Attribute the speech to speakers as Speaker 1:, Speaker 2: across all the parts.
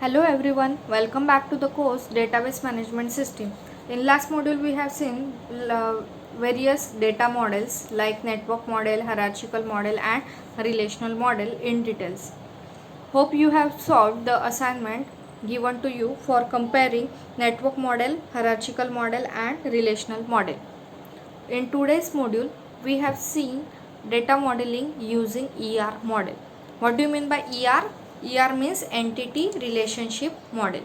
Speaker 1: Hello everyone, welcome back to the course Database Management System. In last module we have seen various data models like network model, hierarchical model and relational model in details. Hope you have solved the assignment given to you for comparing network model, hierarchical model and relational model. In today's module we have seen data modeling using ER model. What do you mean by ER? ER means entity relationship model.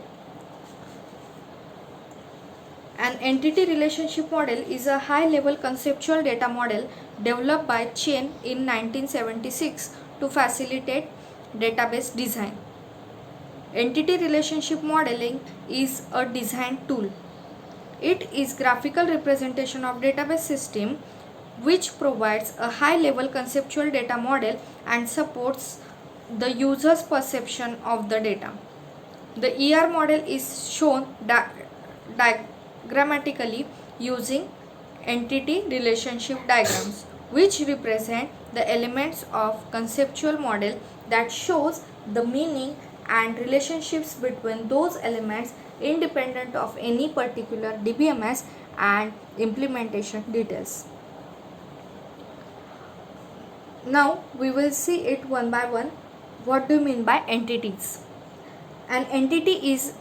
Speaker 1: An entity relationship model is a high level conceptual data model developed by Chen in 1976 to facilitate database design. Entity relationship modeling is a design tool. It is graphical representation of database system which provides a high level conceptual data model and supports the user's perception of the data. The ER model is shown diagrammatically using entity relationship diagrams, which represent the elements of conceptual model that shows the meaning and relationships between those elements independent of any particular DBMS and implementation details. Now we will see it one by one. What do you mean by entities? An entity is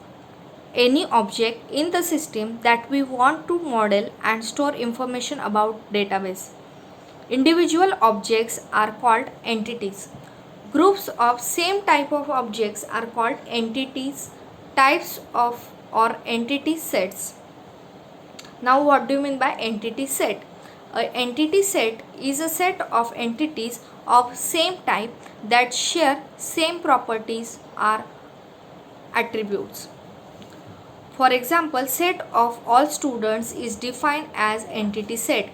Speaker 1: any object in the system that we want to model and store information about database. Individual objects are called entities. Groups of same type of objects are called entities, types of or entity sets. Now what do you mean by entity set? An entity set is a set of entities of same type that share same properties or attributes. For example, set of all students is defined as entity set.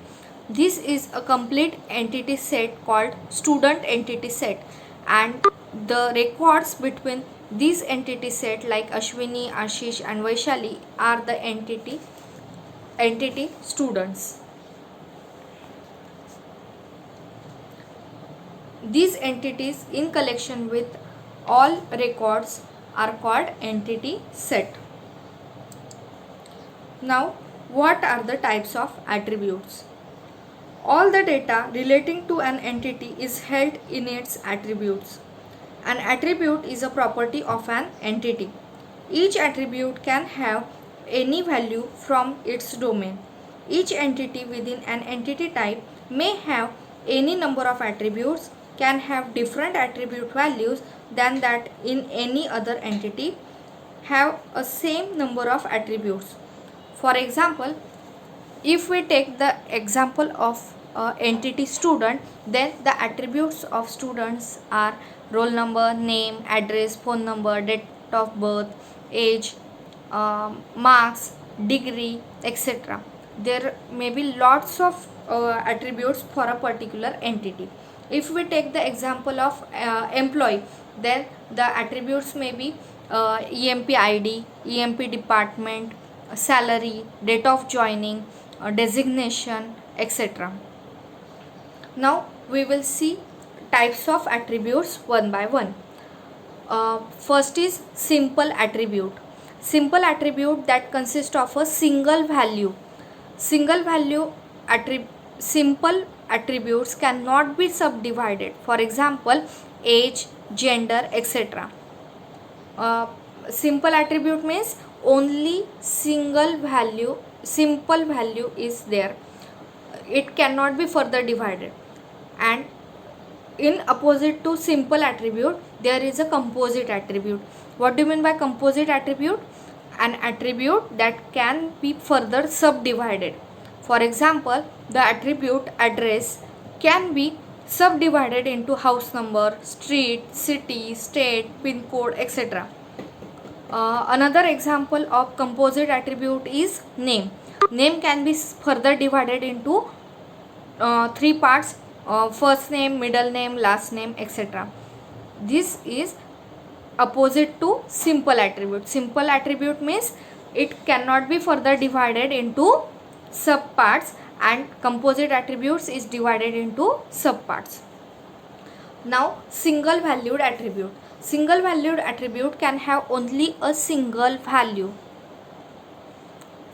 Speaker 1: This is a complete entity set called student entity set, and the records between these entity set like Ashwini, Ashish and Vaishali are the entity students. These entities in collection with all records are called entity set. Now, what are the types of attributes? All the data relating to an entity is held in its attributes. An attribute is a property of an entity. Each attribute can have any value from its domain. Each entity within an entity type may have any number of attributes, can have different attribute values than that in any other entity, have a same number of attributes. For example, if we take the example of entity student, then the attributes of students are roll number, name, address, phone number, date of birth, age, marks, degree, etc. There may be lots of attributes for a particular entity. If we take the example of employee, then the attributes may be EMP ID, EMP department, salary, date of joining, designation, etc. Now we will see types of attributes one by one. First is simple attribute. Simple attribute that consists of a single value. Simple attributes cannot be subdivided. For example, age, gender, etc. Simple attribute means only simple value is there. It cannot be further divided. And in opposite to simple attribute, there is a composite attribute. What do you mean by composite attribute? An attribute that can be further subdivided. For example, the attribute address can be subdivided into house number, street, city, state, pin code, etc. Another example of composite attribute is name. Name can be further divided into three parts: first name, middle name, last name, etc. This is opposite to simple attribute. Simple attribute means it cannot be further divided into subparts, and composite attributes is divided into subparts. Now, single valued attribute. Single valued attribute can have only a single value.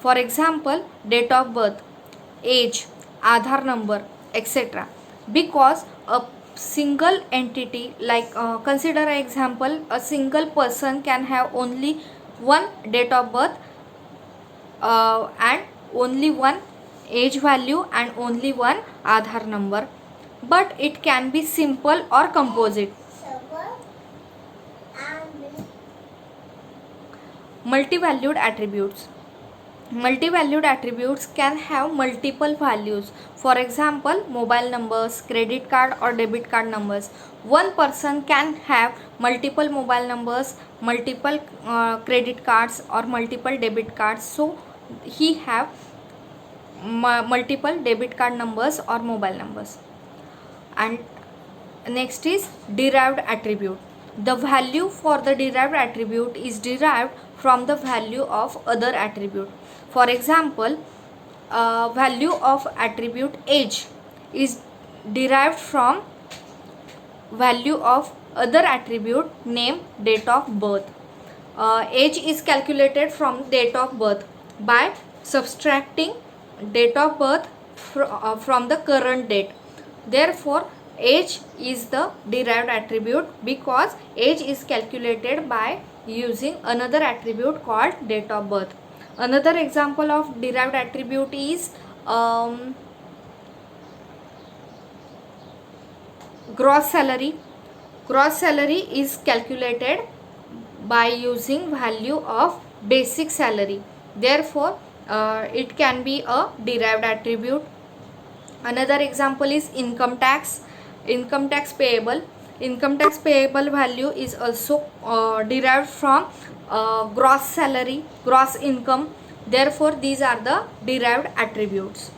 Speaker 1: For example, date of birth, age, Aadhaar number, etc. Because a single entity, like consider an example, a single person can have only one date of birth and only one age value and only one Aadhaar number, but it can be simple or composite. Multi-valued attributes. Multi-valued attributes can have multiple values. For example, mobile numbers, credit card or debit card numbers. One person can have multiple mobile numbers, multiple credit cards or multiple debit cards. So he have multiple debit card numbers or mobile numbers. And next is derived attribute. The value for the derived attribute is derived from the value of other attribute. For example, value of attribute age is derived from value of other attribute name, date of birth. Age is calculated from date of birth by subtracting date of birth from the current date. Therefore, age is the derived attribute because age is calculated by using another attribute called date of birth. Another example of derived attribute is gross salary. Gross salary is calculated by using value of basic salary. Therefore, it can be a derived attribute. Another example is income tax. Income tax payable. Income tax payable value is also derived from gross salary, gross income. Therefore, these are the derived attributes.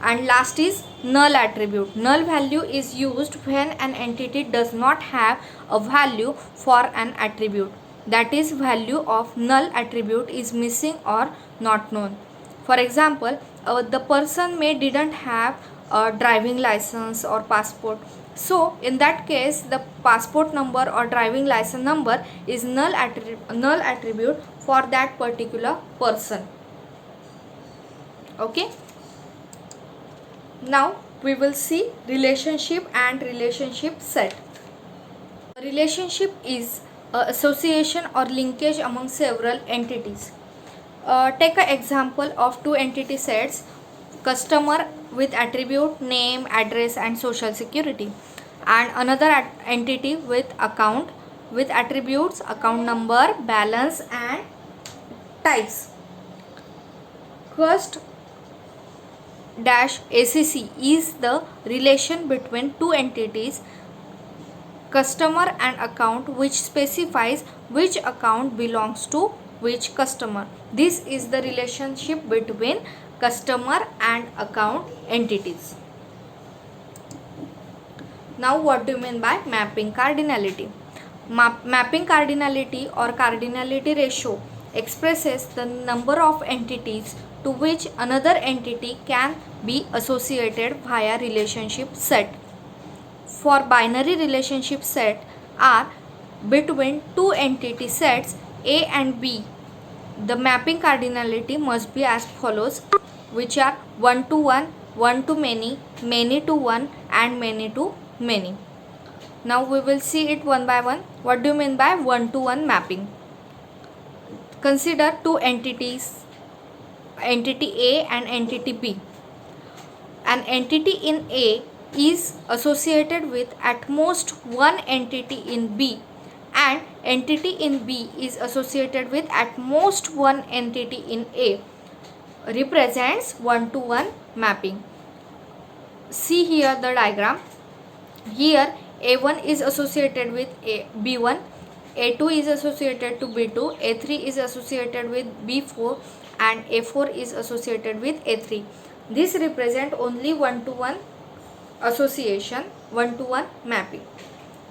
Speaker 1: And last is null attribute. Null value is used when an entity does not have a value for an attribute. That is, value of null attribute is missing or not known. For example, the person may didn't have a driving license or passport. So in that case, the passport number or driving license number is null attribute for that particular person. Okay. Now we will see relationship and relationship set. A relationship is an association or linkage among several entities. Take an example of two entity sets: customer with attribute name, address and social security, and another entity with account with attributes account number, balance and types. First dash ACC is the relation between two entities, customer and account, which specifies which account belongs to which customer. This is the relationship between customer and account entities. Now what do you mean by mapping cardinality? Mapping cardinality or cardinality ratio expresses the number of entities to which another entity can be associated via relationship set. For binary relationship set are between two entity sets A and B, the mapping cardinality must be as follows, which are 1 to 1, 1 to many, many to 1 and many to many. Now we will see it one by one. What do you mean by 1 to 1 mapping? Consider two entities, entity A and entity B. An entity in A is associated with at most one entity in B, and entity in B is associated with at most one entity in A. Represents 1 to 1 mapping. See here the diagram. Here A1 is associated with B1, A2 is associated to B2, A3 is associated with B4 and A4 is associated with A3. This represent only 1 to 1 association, 1 to 1 mapping.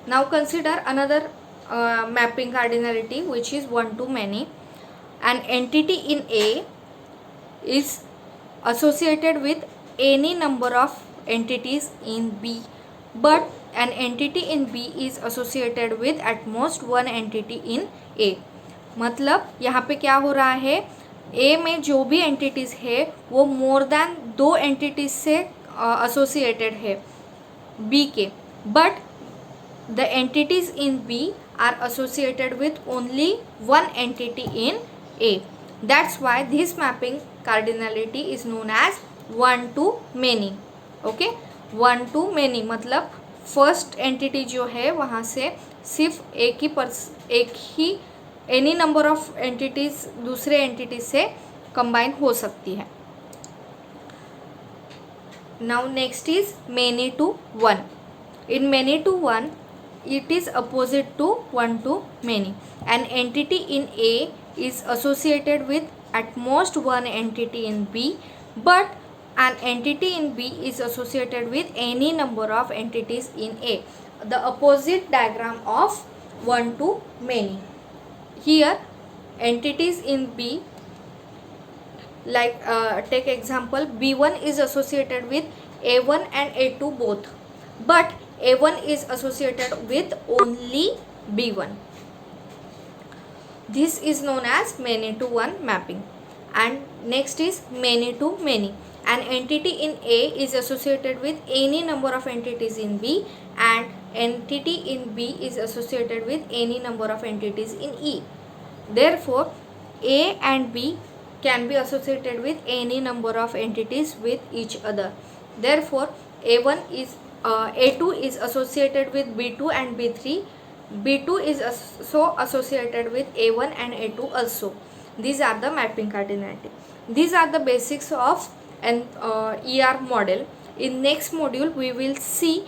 Speaker 1: Now consider another mapping cardinality, which is 1 to many. An entity in A is associated with any number of entities in B, but an entity in B is associated with at most one entity in A. मतलब यहाँ पे क्या हो रहा है, A में जो भी एंटिटीज़ है वो मोर देन 2 एंटिटीज से एसोसिएटेड है B के, but the entities in B are associated with only one entity in A. That's why this mapping cardinality is known as one to many. Okay, one to many मतलब first entity जो है वहाँ से सिर्फ एक ही any number of entities दूसरे entity से कंबाइन हो सकती है. Now next is many to one. In many to one it is opposite to one to many. An entity in A is associated with at most one entity in B, but an entity in B is associated with any number of entities in A. The opposite diagram of one to many. Here entities in B, like take example, B1 is associated with A1 and A2 both, but A1 is associated with only B1. This is known as many to one mapping. And next is many to many. An entity in A is associated with any number of entities in B, and entity in B is associated with any number of entities in E. Therefore, A and B can be associated with any number of entities with each other. Therefore, A2 is associated with B2 and B3. B2 is so associated with A1 and A2 also. These are the mapping cardinality. These are the basics of an ER model. In next module we will see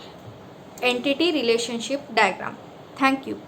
Speaker 1: entity relationship diagram. Thank you.